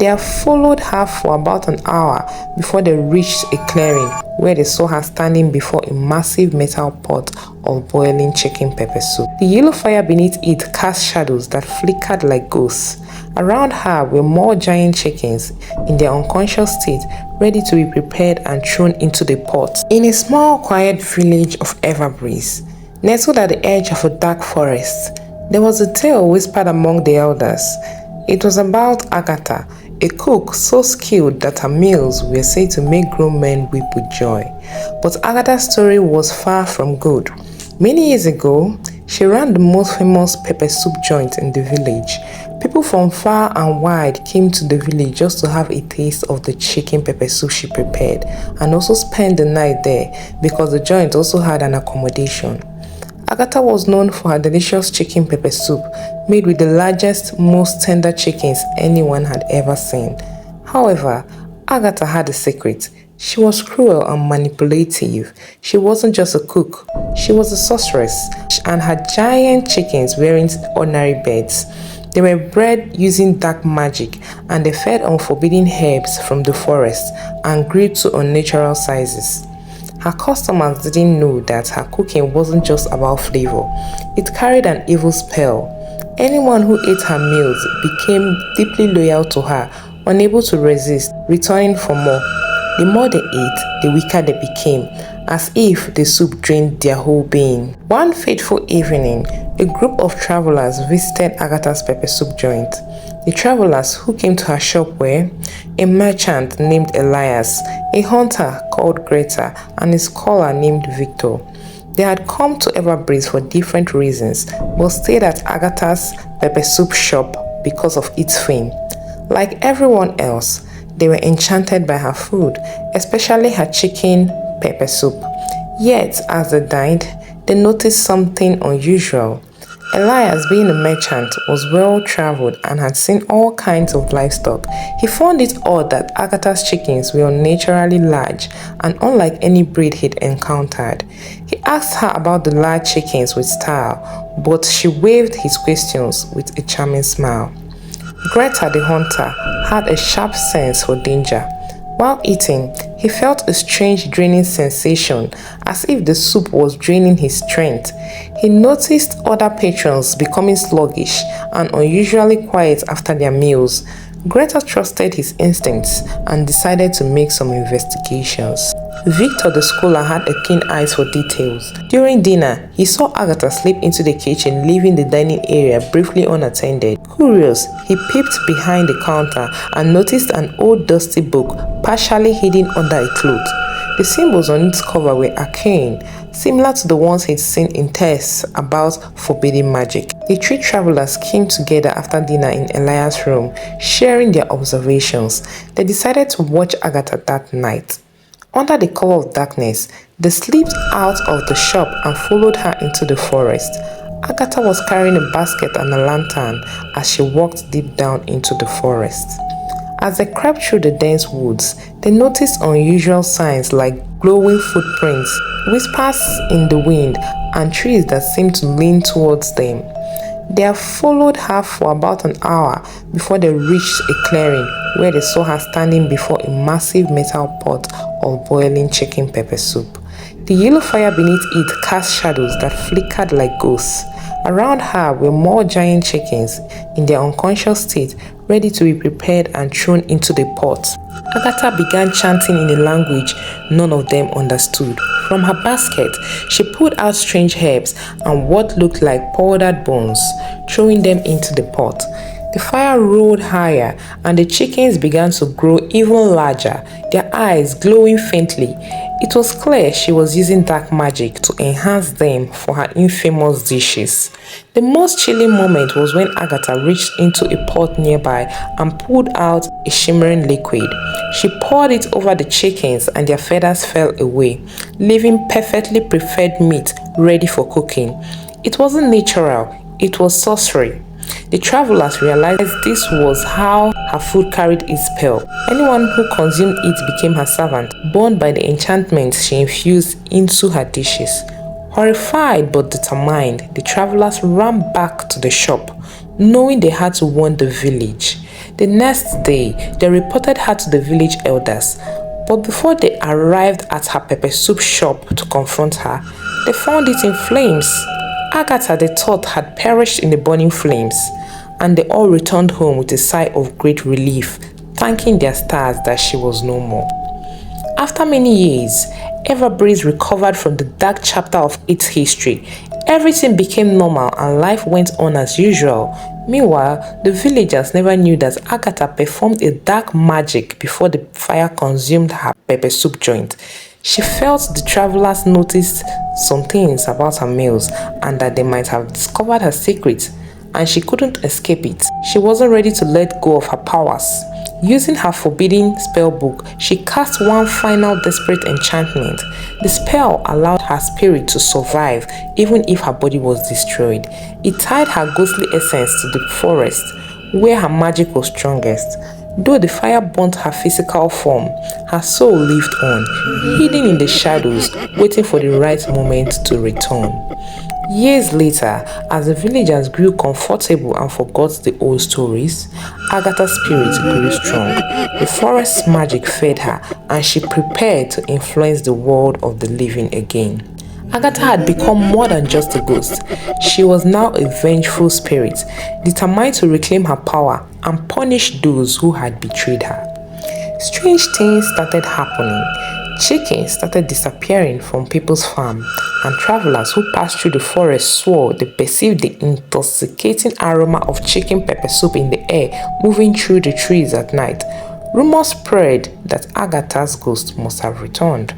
They had followed her for about an hour before they reached a clearing where they saw her standing before a massive metal pot of boiling chicken pepper soup. The yellow fire beneath it cast shadows that flickered like ghosts. Around her were more giant chickens in their unconscious state, ready to be prepared and thrown into the pot. In a small, quiet village of Everbreeze, nestled at the edge of a dark forest, there was a tale whispered among the elders. It was about Agatha, a cook so skilled that her meals were said to make grown men weep with joy. But Agatha's story was far from good. Many years ago, she ran the most famous pepper soup joint in the village. People from far and wide came to the village just to have a taste of the chicken pepper soup she prepared and also spend the night there because the joint also had an accommodation. Agatha was known for her delicious chicken pepper soup made with the largest, most tender chickens anyone had ever seen. However, Agatha had a secret. She was cruel and manipulative. She wasn't just a cook, she was a sorceress, and her giant chickens weren't ordinary birds. They were bred using dark magic, and they fed on forbidden herbs from the forest and grew to unnatural sizes. Her customers didn't know that her cooking wasn't just about flavor. It carried an evil spell. Anyone who ate her meals became deeply loyal to her, unable to resist, returning for more. The more they ate, the weaker they became, as if the soup drained their whole being. One fateful evening, a group of travelers visited Agatha's pepper soup joint. The travelers who came to her shop were a merchant named Elias, a hunter called Greta, and a scholar named Victor. They had come to Everbreeze for different reasons, but stayed at Agatha's pepper soup shop because of its fame. Like everyone else, they were enchanted by her food, especially her chicken pepper soup. Yet, as they dined, they noticed something unusual. Elias, being a merchant, was well-traveled and had seen all kinds of livestock. He found it odd that Agatha's chickens were unnaturally large and unlike any breed he'd encountered. He asked her about the large chickens with style, but she waived his questions with a charming smile. Greta the hunter had a sharp sense for danger. While eating, he felt a strange draining sensation, as if the soup was draining his strength. He noticed other patrons becoming sluggish and unusually quiet after their meals. Greta trusted his instincts and decided to make some investigations. Victor the scholar had a keen eye for details. During dinner, he saw Agatha slip into the kitchen, leaving the dining area briefly unattended. Curious, he peeped behind the counter and noticed an old dusty book partially hidden under a cloth. The symbols on its cover were arcane, similar to the ones he'd seen in texts about forbidden magic. The three travelers came together after dinner in Elias' room, sharing their observations. They decided to watch Agatha that night. Under the cover of darkness, they slipped out of the shop and followed her into the forest. Agatha was carrying a basket and a lantern as she walked deep down into the forest. As they crept through the dense woods, they noticed unusual signs like glowing footprints, whispers in the wind, and trees that seemed to lean towards them. They had followed her for about an hour before they reached a clearing where they saw her standing before a massive metal pot of boiling chicken pepper soup. The yellow fire beneath it cast shadows that flickered like ghosts. Around her were more giant chickens in their unconscious state, ready to be prepared and thrown into the pot. Agatha began chanting in a language none of them understood. From her basket, she pulled out strange herbs and what looked like powdered bones, throwing them into the pot. The fire roared higher, and the chickens began to grow even larger, their eyes glowing faintly. It was clear she was using dark magic to enhance them for her infamous dishes. The most chilling moment was when Agatha reached into a pot nearby and pulled out a shimmering liquid. She poured it over the chickens and their feathers fell away, leaving perfectly prepared meat ready for cooking. It wasn't natural, it was sorcery. The travelers realized this was how her food carried its spell. Anyone who consumed it became her servant, bound by the enchantments she infused into her dishes. Horrified but determined, the travelers ran back to the shop, knowing they had to warn the village. The next day, they reported her to the village elders. But before they arrived at her pepper soup shop to confront her, they found it in flames. Agatha, they thought, had perished in the burning flames, and they all returned home with a sigh of great relief, thanking their stars that she was no more. After many years, Everbreeze recovered from the dark chapter of its history. Everything became normal and life went on as usual. Meanwhile, the villagers never knew that Agatha performed a dark magic before the fire consumed her pepper soup joint. She felt the travelers noticed some things about her meals and that they might have discovered her secret, and she couldn't escape it. She wasn't ready to let go of her powers. Using her forbidden spell book, she cast one final desperate enchantment. The spell allowed her spirit to survive even if her body was destroyed. It tied her ghostly essence to the forest, where her magic was strongest. Though the fire burnt her physical form, her soul lived on, hidden in the shadows, waiting for the right moment to return. Years later, as the villagers grew comfortable and forgot the old stories, Agatha's spirit grew strong. The forest's magic fed her, and she prepared to influence the world of the living again. Agatha had become more than just a ghost. She was now a vengeful spirit, determined to reclaim her power and punish those who had betrayed her. Strange things started happening. Chickens started disappearing from people's farm, and travelers who passed through the forest swore they perceived the intoxicating aroma of chicken pepper soup in the air moving through the trees at night. Rumors spread that Agatha's ghost must have returned.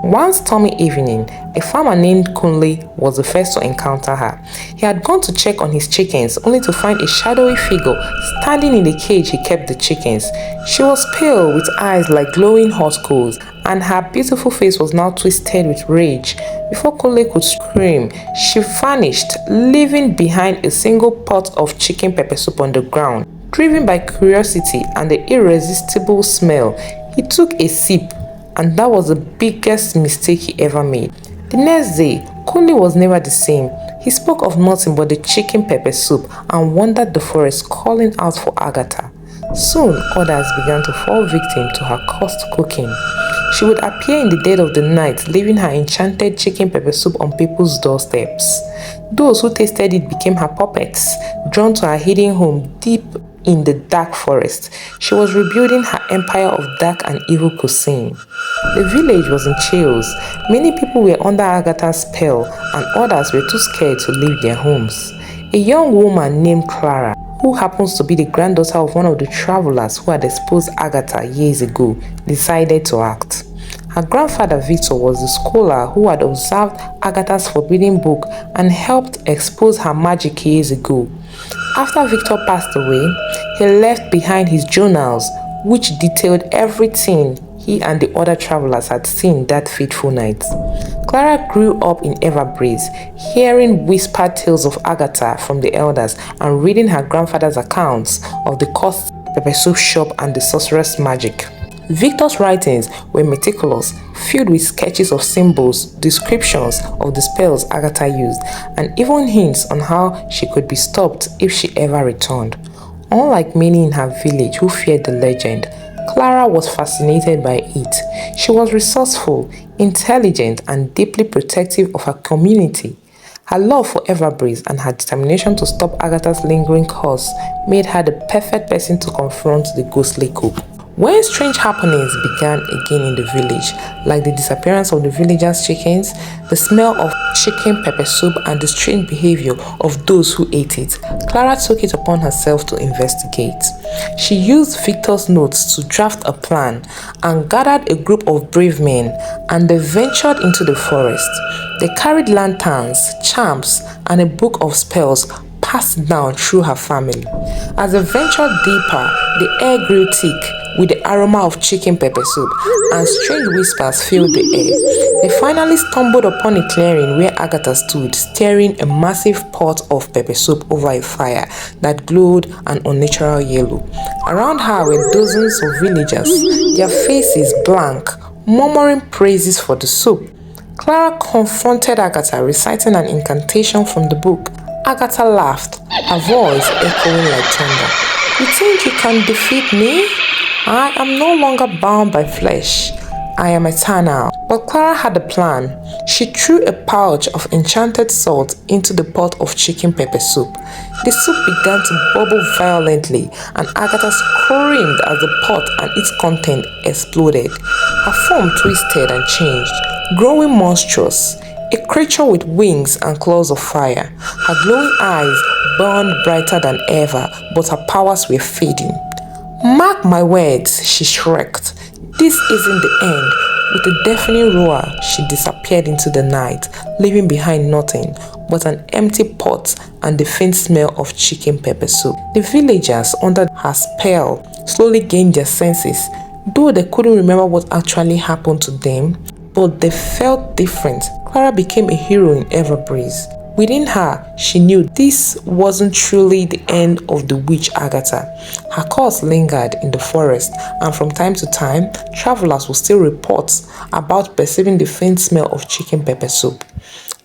One stormy evening, a farmer named Kunle was the first to encounter her. He had gone to check on his chickens only to find a shadowy figure standing in the cage he kept the chickens. She was pale with eyes like glowing hot coals, and her beautiful face was now twisted with rage. Before Kunle could scream, she vanished, leaving behind a single pot of chicken pepper soup on the ground. Driven by curiosity and the irresistible smell, he took a sip, and that was the biggest mistake he ever made. The next day, Kunle was never the same. He spoke of nothing but the chicken pepper soup and wandered the forest calling out for Agatha. Soon, others began to fall victim to her cursed cooking. She would appear in the dead of the night, leaving her enchanted chicken pepper soup on people's doorsteps. Those who tasted it became her puppets, drawn to her hidden home deep in the dark forest. She was rebuilding her empire of dark and evil cuisine. The village was in chills. Many people were under Agatha's spell, and others were too scared to leave their homes. A young woman named Clara, who happens to be the granddaughter of one of the travelers who had exposed Agatha years ago, decided to act. Her grandfather Victor was the scholar who had observed Agatha's forbidden book and helped expose her magic years ago. After Victor passed away, he left behind his journals, which detailed everything he and the other travelers had seen that fateful night. Clara grew up in Everbreeze, hearing whispered tales of Agatha from the elders and reading her grandfather's accounts of the cursed pepper soup shop and the sorceress magic. Victor's writings were meticulous, filled with sketches of symbols, descriptions of the spells Agatha used, and even hints on how she could be stopped if she ever returned. Unlike many in her village who feared the legend, Clara was fascinated by it. She was resourceful, intelligent, and deeply protective of her community. Her love for Everbreeze and her determination to stop Agatha's lingering curse made her the perfect person to confront the ghostly cook. When strange happenings began again in the village, like the disappearance of the villagers' chickens, the smell of chicken pepper soup, and the strange behavior of those who ate it, Clara took it upon herself to investigate. She used Victor's notes to draft a plan and gathered a group of brave men, and they ventured into the forest. They carried lanterns, charms, and a book of spells passed down through her family. As they ventured deeper, the air grew thick with the aroma of chicken pepper soup, and strange whispers filled the air. They finally stumbled upon a clearing where Agatha stood, stirring a massive pot of pepper soup over a fire that glowed an unnatural yellow. Around her were dozens of villagers, their faces blank, murmuring praises for the soup. Clara confronted Agatha, reciting an incantation from the book. Agatha laughed, her voice echoing like thunder. You think you can defeat me? I am no longer bound by flesh. I am eternal. But Clara had a plan. She threw a pouch of enchanted salt into the pot of chicken pepper soup. The soup began to bubble violently, and Agatha screamed as the pot and its content exploded. Her form twisted and changed, growing monstrous. A creature with wings and claws of fire. Her glowing eyes burned brighter than ever, but her powers were fading. "Mark my words," she shrieked. "This isn't the end." With a deafening roar, she disappeared into the night, leaving behind nothing but an empty pot and the faint smell of chicken pepper soup. The villagers, under her spell, slowly gained their senses, though they couldn't remember what actually happened to them. But they felt different. Clara became a hero in Everbreeze. Within her, she knew this wasn't truly the end of the witch Agatha. Her cause lingered in the forest, and from time to time, travelers would still report about perceiving the faint smell of chicken pepper soup.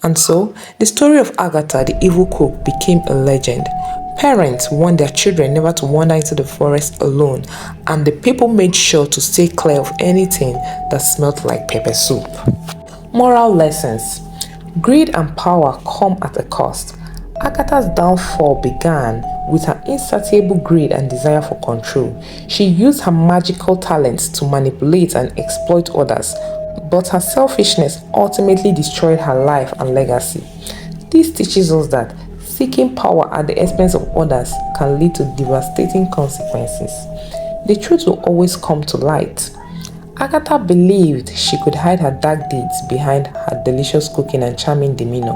And so, the story of Agatha, the evil cook, became a legend. Parents warned their children never to wander into the forest alone, and the people made sure to stay clear of anything that smelled like pepper soup. Moral lessons. Greed and power come at a cost. Agatha's downfall began with her insatiable greed and desire for control. She used her magical talents to manipulate and exploit others, but her selfishness ultimately destroyed her life and legacy. This teaches us that seeking power at the expense of others can lead to devastating consequences. The truth will always come to light. Agatha believed she could hide her dark deeds behind her delicious cooking and charming demeanor,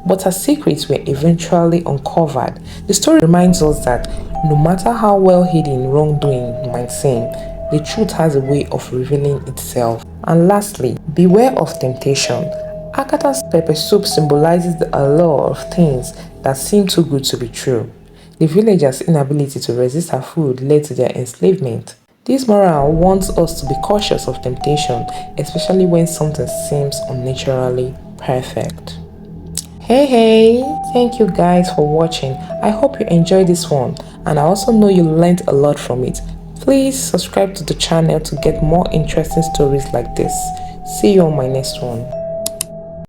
but her secrets were eventually uncovered. The story reminds us that no matter how well hidden wrongdoing might seem, the truth has a way of revealing itself. And lastly, beware of temptation. Agatha's pepper soup symbolizes the allure of things that seem too good to be true. The villagers' inability to resist her food led to their enslavement. This moral warns us to be cautious of temptation, especially when something seems unnaturally perfect. Hey, thank you guys for watching. I hope you enjoyed this one, and I also know you learned a lot from it. Please subscribe to the channel to get more interesting stories like this. See you on my next one.